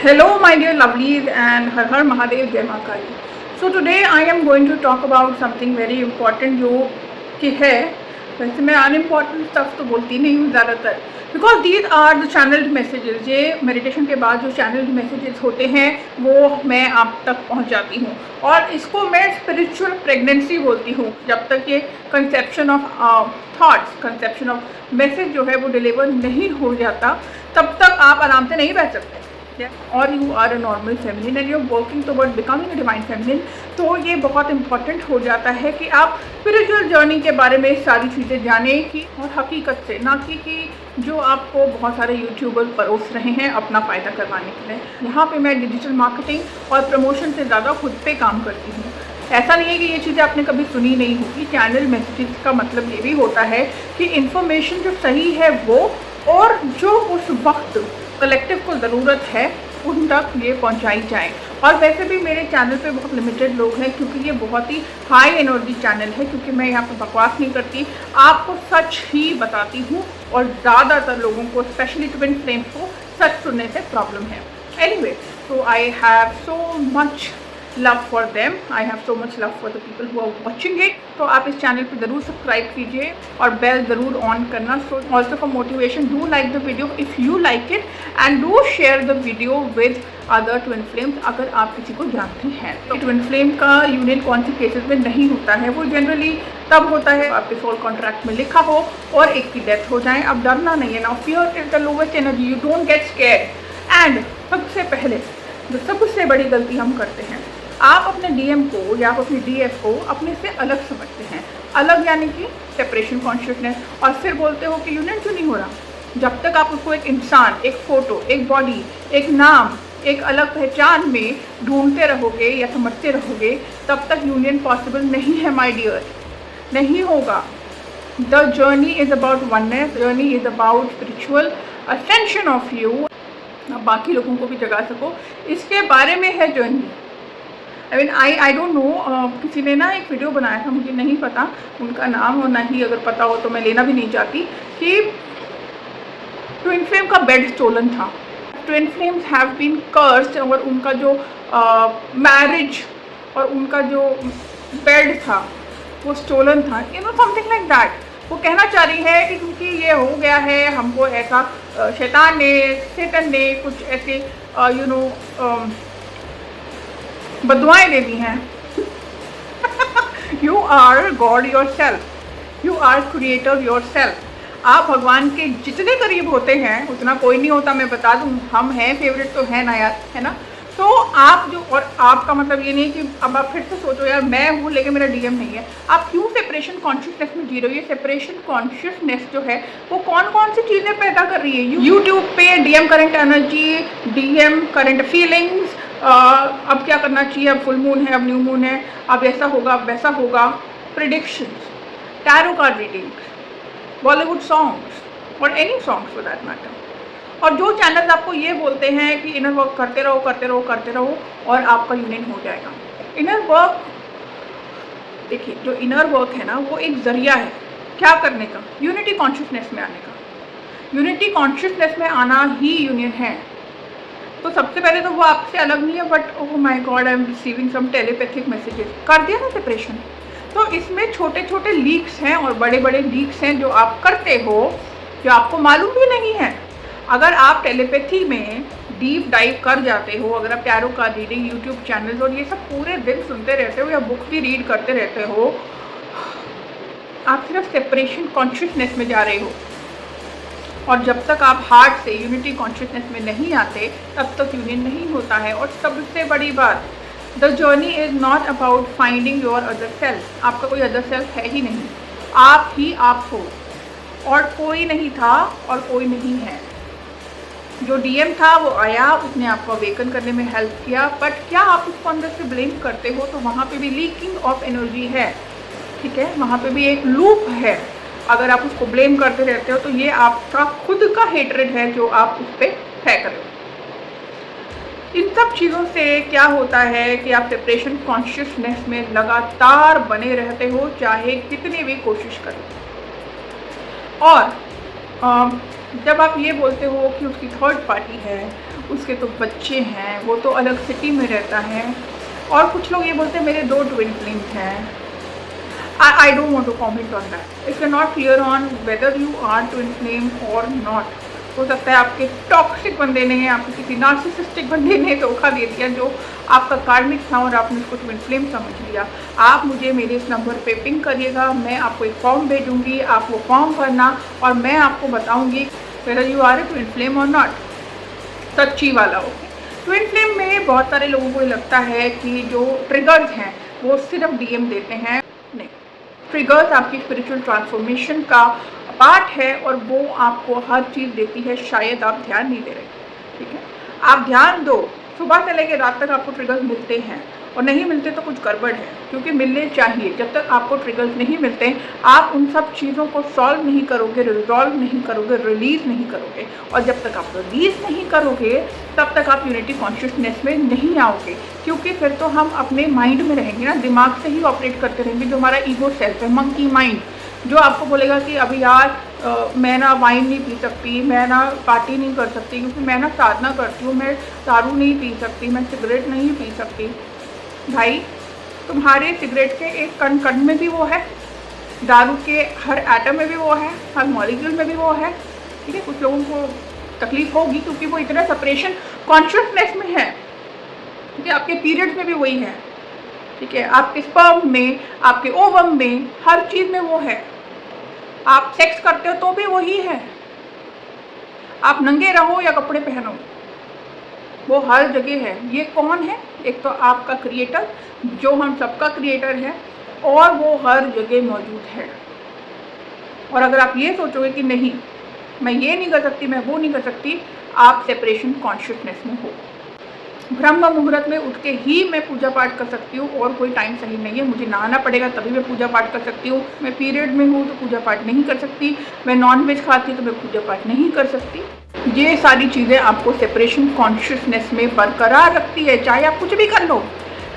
Hello, my dear lovelies, and Har Har Mahadev, Jai Maa Kali. So today I am going to talk about something very important जो कि है, वैसे मैं unimportant stuff तो बोलती नहीं हूँ ज़्यादातर, because these are the channelled messages. ये मेडिटेशन के बाद जो चैनल्ड मैसेजेस होते हैं वो मैं आप तक पहुँचाती हूँ, और इसको मैं स्पिरिचुअल प्रेगनेंसी बोलती हूँ। जब तक ये conception of thoughts, conception of message जो है वो डिलीवर नहीं हो जाता, तब तक आप आराम से नहीं रह सकते। और you are a normal feminine and you are working toward becoming a divine feminine, तो ये बहुत इंपॉर्टेंट हो जाता है कि आप स्पिरिचुअल जर्नी के बारे में सारी चीज़ें जानें कि और हकीकत से, ना कि जो आपको बहुत सारे यूट्यूबर परोस रहे हैं अपना फ़ायदा करवाने के लिए। यहाँ पे मैं डिजिटल मार्केटिंग और प्रमोशन से ज़्यादा खुद पे काम करती हूँ। ऐसा नहीं है कि ये चीज़ें आपने कभी सुनी नहीं होगी। चैनल मैसेजेस का मतलब ये भी होता है कि इन्फॉर्मेशन जो सही है वो, और जो उस वक्त कलेक्टिव को ज़रूरत है उन तक ये पहुंचाई जाए। और वैसे भी मेरे चैनल पे बहुत लिमिटेड लोग हैं, क्योंकि ये बहुत ही हाई एनर्जी चैनल है, क्योंकि मैं यहाँ पे बकवास नहीं करती, आपको सच ही बताती हूँ। और ज़्यादातर लोगों को, स्पेशली ट्विन फ्लेम्स को, सच सुनने से प्रॉब्लम है। Anyway, so I have so much love for them, I have so much love for the people who are watching it। तो आप इस चैनल पे ज़रूर सब्सक्राइब कीजिए और बेल ज़रूर ऑन करना। So also for motivation, do like the video if you like it, and do share the video with other twin flames अगर आप किसी को जानते हैं। तो ट्विन फ्लेम का यूनियन कौन से केसेस में नहीं होता है, वो जनरली तब होता है आपके सोल कॉन्ट्रैक्ट में लिखा हो और एक की डेथ हो जाए। अब डरना नहीं है ना, fear is the lowest energy, you don't get scared. And सबसे पहले जो सबसे बड़ी गलती हम करते हैं, आप अपने डीएम को या आप अपने डीएफ को अपने से अलग समझते हैं। अलग यानी कि सेपरेशन कॉन्शियसनेस, और फिर बोलते हो कि यूनियन क्यों नहीं हो रहा। जब तक आप उसको एक इंसान, एक फ़ोटो, एक बॉडी, एक नाम, एक अलग पहचान में ढूंढते रहोगे या समझते रहोगे, तब तक यूनियन पॉसिबल नहीं है माय डियर, नहीं होगा। The journey is about oneness, journey is about spiritual ascension of you. आप बाकी लोगों को भी जगा सको, इसके बारे में है जर्नी। आई डोंट नो, किसी ने ना एक वीडियो बनाया था, मुझे नहीं पता उनका नाम, और ना ही अगर पता हो तो मैं लेना भी नहीं चाहती, कि ट्विन फ्लेम का बेड स्टोलन था। Twin flames have been cursed, और उनका जो मैरिज और उनका जो बेड था वो स्टोलन था, you know, something like that. वो कहना चाह रही है कि क्योंकि ये हो गया है, हमको ऐसा शैतान ने, सेटन ने कुछ ऐसे यू नो बदुआएं दे दी हैं। You are god yourself, you are creator yourself. आप भगवान के जितने करीब होते हैं उतना कोई नहीं होता, मैं बता दूं। हम हैं, फेवरेट तो है ना यार, है ना। तो आप जो, और आपका मतलब ये नहीं कि अब आप फिर से सोचो यार मैं हूँ लेकिन मेरा डीएम नहीं है। आप क्यों सेपरेशन कॉन्शियसनेस में जी रहे हो। ये सेपरेशन कॉन्शियसनेस जो है वो कौन कौन सी चीज़ें पैदा कर रही है। यूट्यूब पे DM current energy, DM current feelings, अब क्या करना चाहिए, अब फुल मून है, अब न्यू मून है, अब ऐसा होगा, अब वैसा होगा, predictions, tarot card readings, Bollywood songs और any songs for that matter. और जो चैनल्स आपको ये बोलते हैं कि इनर वर्क करते रहो, करते रहो, करते रहो और आपका यूनियन हो जाएगा। इनर वर्क, देखिए, जो इनर वर्क है ना वो एक जरिया है क्या करने का, यूनिटी कॉन्शियसनेस में आने का। यूनिटी कॉन्शियसनेस में आना ही यूनियन है। तो सबसे पहले तो वो आपसे अलग नहीं है, but oh my god, I am receiving some telepathic messages. कर दिया ना सेपरेशन। तो इसमें छोटे छोटे लीक्स हैं और बड़े बड़े लीक्स हैं जो आप करते हो, जो आपको मालूम भी नहीं है। अगर आप टेलीपैथी में डीप डाइव कर जाते हो, अगर आप tarot card reading, YouTube channels और ये सब पूरे दिन सुनते रहते हो या बुक भी रीड करते रहते हो, आप सिर्फ सेपरेशन कॉन्शियसनेस में जा रहे हो। और जब तक आप हार्ट से यूनिटी कॉन्शियसनेस में नहीं आते तब तक यूनियन नहीं होता है। और सबसे बड़ी बात, the journey is not about finding your other self. आपका कोई अदर सेल्फ है ही नहीं, आप ही आप हो, और कोई नहीं था और कोई नहीं है। जो डीएम था वो आया, उसने आपको अवेकन करने में हेल्प किया, बट क्या आप उसको अंदर से ब्लेम करते हो, तो वहाँ पे भी लीकिंग ऑफ एनर्जी है, ठीक है, वहाँ पे भी एक लूप है। अगर आप उसको ब्लेम करते रहते हो तो ये आपका खुद का हेट्रेड है जो आप उस पर फेंक रहे हो। इन सब चीज़ों से क्या होता है कि आप सेपरेशन कॉन्शियसनेस में लगातार बने रहते हो, चाहे कितनी भी कोशिश करें। और जब आप ये बोलते हो कि उसकी थर्ड पार्टी है, उसके तो बच्चे हैं, वो तो अलग सिटी में रहता है, और कुछ लोग ये बोलते हैं मेरे 2 ट्विन फ्लेम्स हैं। I don't want to comment on that. If you're not clear on whether you are twin flame or not, हो सकता है आपके टॉक्सिक बंदे ने, आपके किसी नार्सिसिस्टिक बंदे ने धोखा दे दिया जो आपका कार्मिक था और आपने उसको ट्विन फ्लेम समझ लिया। आप मुझे मेरे इस नंबर पे पिंग करिएगा, मैं आपको एक फॉर्म भेजूंगी, आप वो फॉर्म भरना और मैं आपको बताऊंगी whether you are a twin flame or not, सच्ची वाला। ओके, ट्विन फ्लेम में बहुत सारे लोगों को लगता है कि जो ट्रिगर्स हैं वो सिर्फ डीएम देते हैं। नहीं, ट्रिगर्स आपकी स्पिरिचुअल ट्रांसफॉर्मेशन का पार्ट है और वो आपको हर चीज़ देती है, शायद आप ध्यान नहीं दे रहे। ठीक है, आप ध्यान दो, सुबह से लेकर रात तक आपको ट्रिगर्स मिलते हैं और नहीं मिलते तो कुछ गड़बड़ है, क्योंकि मिलने चाहिए। जब तक आपको ट्रिगर्स नहीं मिलते आप उन सब चीज़ों को सॉल्व नहीं करोगे, रिजॉल्व नहीं करोगे, रिलीज़ नहीं करोगे, और जब तक आप रिलीज़ नहीं करोगे तब तक आप यूनिटी कॉन्शियसनेस में नहीं आओगे, क्योंकि फिर तो हम अपने माइंड में रहेंगे ना, दिमाग से ही ऑपरेट करते रहेंगे, जो हमारा ईगो सेल्फ है, मंकी माइंड, जो आपको बोलेगा कि अभी यार मैं ना वाइन नहीं पी सकती, मैं ना पार्टी नहीं कर सकती, क्योंकि मैं ना साधना करती हूँ, मैं दारू नहीं पी सकती, मैं सिगरेट नहीं पी सकती। भाई, तुम्हारे सिगरेट के एक कण कण में भी वो है, दारू के हर एटम में भी वो है, हर मॉलिक्यूल में भी वो है। ठीक है, कुछ लोगों को तकलीफ होगी क्योंकि वो इतना सेपरेशन कॉन्शियसनेस में है। ठीक है, आपके पीरियड्स में भी वही है। ठीक है, आपके स्पर्म में, आपके ओवम में, हर चीज़ में वो है। आप सेक्स करते हो तो भी वही है, आप नंगे रहो या कपड़े पहनो, वो हर जगह है। ये कौन है? एक तो आपका क्रिएटर, जो हम सबका क्रिएटर है, और वो हर जगह मौजूद है। और अगर आप ये सोचोगे कि नहीं मैं ये नहीं कर सकती, मैं वो नहीं कर सकती, आप सेपरेशन कॉन्शियसनेस में हो। ब्रह्म मुहूर्त में उठ के ही मैं पूजा पाठ कर सकती हूँ, और कोई टाइम सही नहीं है, मुझे नहाना पड़ेगा तभी मैं पूजा पाठ कर सकती हूँ। मैं पीरियड में हूँ तो पूजा पाठ नहीं कर सकती, मैं नॉनवेज खाती हूँ तो मैं पूजा पाठ नहीं कर सकती। ये सारी चीज़ें आपको सेपरेशन कॉन्शियसनेस में बरकरार रखती है। चाहे आप कुछ भी कर लो,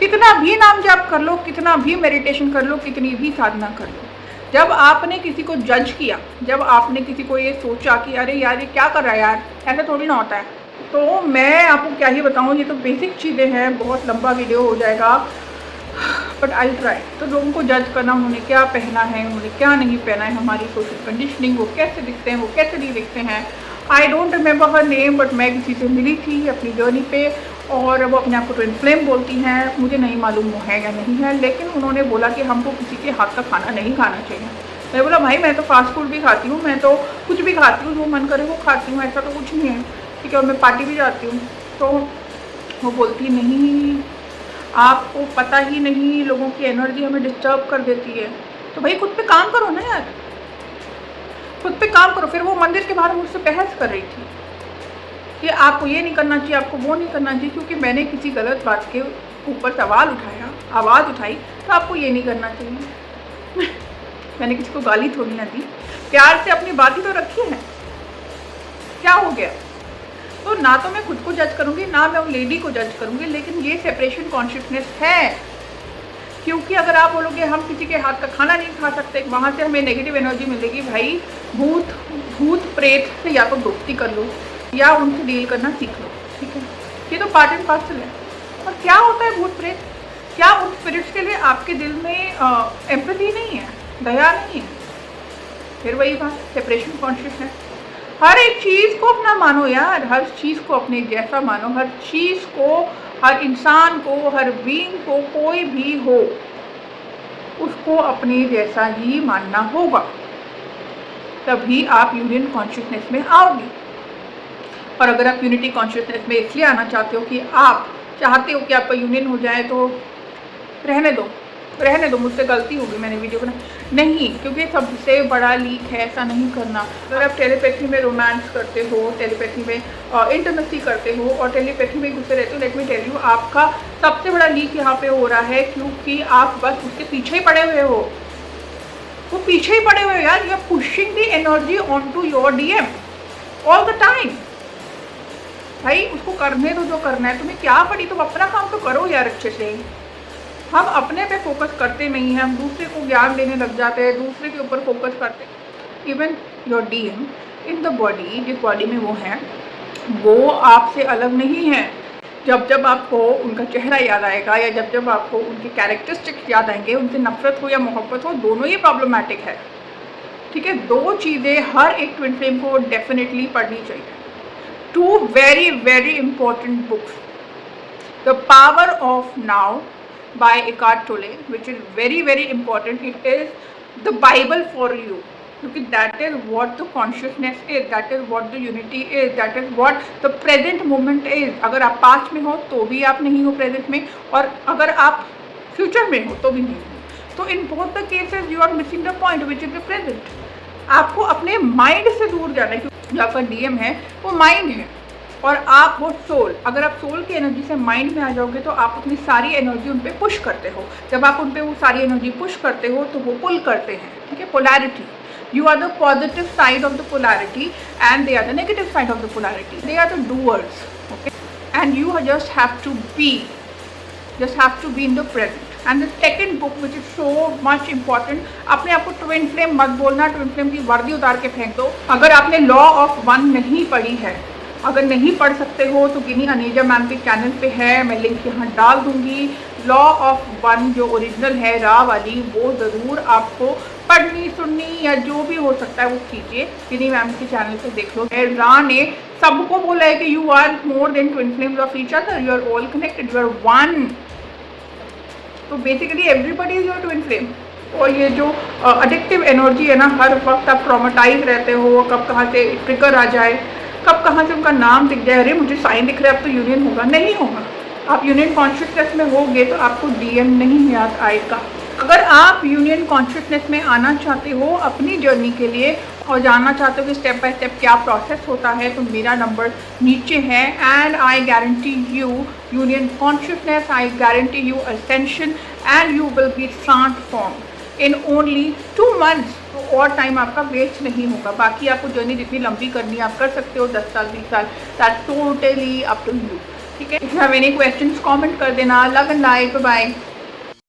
कितना भी नाम जाप कर लो, कितना भी मेडिटेशन कर लो, कितनी भी साधना कर लो, जब आपने किसी को जज किया, जब आपने किसी को ये सोचा कि अरे यार ये क्या कर रहा है यार, ऐसा थोड़ी ना होता है, तो मैं आपको क्या ही बताऊँ, ये तो बेसिक चीज़ें हैं, बहुत लंबा वीडियो हो जाएगा, बट आई ट्राई। तो लोगों को जज करना, उन्होंने क्या पहना है, उन्होंने क्या नहीं पहना है, हमारी सोशल कंडीशनिंग, वो कैसे दिखते हैं, वो कैसे नहीं दिखते हैं। I don't remember her name, but मैं किसी से मिली थी अपनी जर्नी पे, और वो अपने आप को ट्विन फ्लेम बोलती हैं। मुझे नहीं मालूम वो है या नहीं है, लेकिन उन्होंने बोला कि हमको किसी के हाथ का खाना नहीं खाना चाहिए। मैं बोला भाई मैं तो फास्ट फूड भी खाती हूँ, मैं तो कुछ भी खाती हूँ, जो मन करे वो खाती हूँ, ऐसा तो कुछ नहीं है। ठीक है, और मैं पार्टी भी जाती हूँ। तो वो बोलती नहीं, आपको पता ही नहीं, लोगों की एनर्जी हमें डिस्टर्ब कर देती है। तो भाई खुद पे काम करो ना यार, खुद पे काम करो। फिर वो मंदिर के बाहर मुझसे बहस कर रही थी कि आपको ये नहीं करना चाहिए, आपको वो नहीं करना चाहिए, क्योंकि मैंने किसी गलत बात के ऊपर सवाल उठाया, आवाज़ उठाई, तो आपको ये नहीं करना चाहिए। मैंने किसी को गाली थोड़ी ना दी, प्यार से अपनी बात ही तो रखी है, क्या हो गया। तो ना तो मैं खुद को जज करूँगी, ना मैं उन लेडी को जज करूँगी, लेकिन ये सेपरेशन कॉन्शियसनेस है। क्योंकि अगर आप बोलोगे हम किसी के हाथ का खाना नहीं खा सकते, वहाँ से हमें नेगेटिव एनर्जी मिलेगी। भाई भूत प्रेत से या तो दोस्ती कर लो या उनसे डील करना सीख लो। ठीक है, ये तो पार्ट एंड पार्सल है। और क्या होता है भूत प्रेत? क्या उन स्पिरिट्स के लिए आपके दिल में एम्पैथी नहीं है, दया नहीं है? फिर वही बात, सेपरेशन कॉन्शियसनेस। हर एक चीज़ को अपना मानो यार, हर चीज़ को अपने जैसा मानो, हर चीज़ को, हर इंसान को, हर बीइंग को, कोई भी हो उसको अपने जैसा ही मानना होगा, तभी आप यूनियन कॉन्शियसनेस में आओगे। और अगर आप यूनिटी कॉन्शियसनेस में इसलिए आना चाहते हो कि आप चाहते हो कि आपका यूनियन हो जाए, तो रहने दो, मुझसे गलती होगी, मैंने वीडियो बना नहीं, क्योंकि सबसे बड़ा लीक है, ऐसा नहीं करना। अगर आप टेलीपैथी में रोमांस करते हो, टेलीपैथी में इंटीमेसी करते हो और टेलीपैथी में घुसे रहते हो, लेट मी टेल यू, आपका सबसे बड़ा लीक यहाँ पे हो रहा है, क्योंकि आप बस उसके पीछे ही पड़े हुए हो। वो पीछे ही पड़े हुए हो यार, you are pushing the energy on to your DM all the time. भाई उसको करने दो जो करना है, तुम्हें क्या पड़ी, तुम अपना काम तो करो यार अच्छे से। हम अपने पे फोकस करते नहीं हैं, हम दूसरे को ज्ञान देने लग जाते हैं, दूसरे के ऊपर फोकस करते हैं। Even your DM in the body, जिस बॉडी में वो हैं वो आपसे अलग नहीं है। जब जब आपको उनका चेहरा याद आएगा या जब जब आपको उनके कैरेक्टरिस्टिक्स याद आएंगे, उनसे नफरत हो या मोहब्बत हो, दोनों ही प्रॉब्लमेटिक है। ठीक है, दो चीज़ें हर एक ट्विन फ्लेम को डेफिनेटली पढ़नी चाहिए। Two very very important books, the power of now by Eckhart Tolle, which is very very important. It is the Bible for you, क्योंकि that is what the consciousness is, that is what the unity is, that is what the present moment is. अगर आप past में हो तो भी आप नहीं हो प्रेजेंट में, और अगर आप फ्यूचर में हो तो भी नहीं हो। तो in both the cases you are missing the point which is the present. आपको अपने माइंड से दूर जाना है, क्योंकि जो आपका डीएम है वो माइंड है और आप वो सोल। अगर आप सोल की एनर्जी से माइंड में आ जाओगे तो आप अपनी सारी एनर्जी उन पर पुश करते हो। जब आप उन पर वो सारी एनर्जी पुश करते हो तो वो पुल करते हैं। ठीक है, polarity, you are the positive side of the polarity and they are the negative side of the polarity. They are the doers, okay, and you just have to be in the present. And the second book which is so much important, अपने आप को twin flame मत बोलना, twin flame की वर्दी उतार के फेंक दो। अगर आपने लॉ ऑफ वन नहीं पढ़ी है, अगर नहीं पढ़ सकते हो तो गिनी अनीजा मैम के चैनल पे है, मैं लिंक यहाँ डाल दूंगी। लॉ ऑफ वन जो ओरिजिनल है रा वाली, वो ज़रूर आपको पढ़नी सुननी या जो भी हो सकता है वो कीजिए। गिनी मैम के चैनल पे देख लो। रा ने सबको बोला है कि you are more than twin flames of each other, you are all connected, you are one. तो basically everybody is your twin flame. और ये जो एडिक्टिव एनर्जी है ना, हर वक्त आप ट्रॉमेटाइज रहते हो, कब कहाँ से ट्रिगर आ जाए, कब कहाँ से उनका नाम दिख जाए, अरे मुझे साइन दिख रहा है अब तो यूनियन होगा, नहीं होगा। आप यूनियन कॉन्शियसनेस में होगे तो आपको डीएम नहीं याद आएगा। अगर आप यूनियन कॉन्शियसनेस में आना चाहते हो अपनी जर्नी के लिए और जानना चाहते हो कि स्टेप बाय स्टेप क्या प्रोसेस होता है, तो मेरा नंबर नीचे है। And I guarantee you union consciousness, I guarantee you ascension and you will be transform in only 2 months। तो और टाइम आपका वेस्ट नहीं होगा। बाकी आपको जर्नी जितनी लंबी करनी है आप कर सकते हो, 10 साल 20 साल, that's totally up to you. ठीक है, if you have any questions comment कर देना। Love and light, bye.